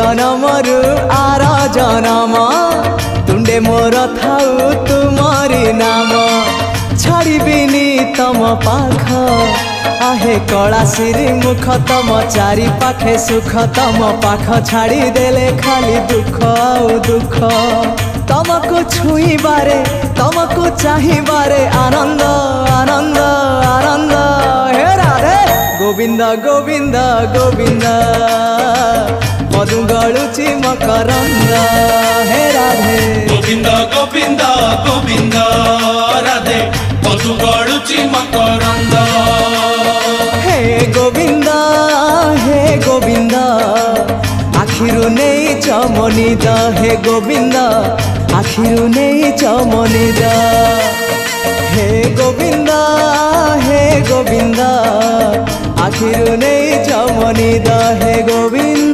जनमरु are जनम तुंडे मोर थाउ तुमरी नाम छाड़बिनी तम पाख आहे कला सिरी मुख तम चारि पाखे सुख तम पाख छाड़ी देले खाली दुख आउ दुख तमको छुईबारे तमको चाहिबारे आनंद आनंद आनंद हे राधे गोविंद गोविंद गोविंद मधु गलुची मकरंद हे राधे गोविंद गोविंद गोविंद राधे मधु गलुची मकरंद हे गोविंद आखिरु नहीं चमनिद हे गोविंद आखिरु नहीं चमनिद हे गोविंद आखिरु नहीं चमनिद हे गोविंद।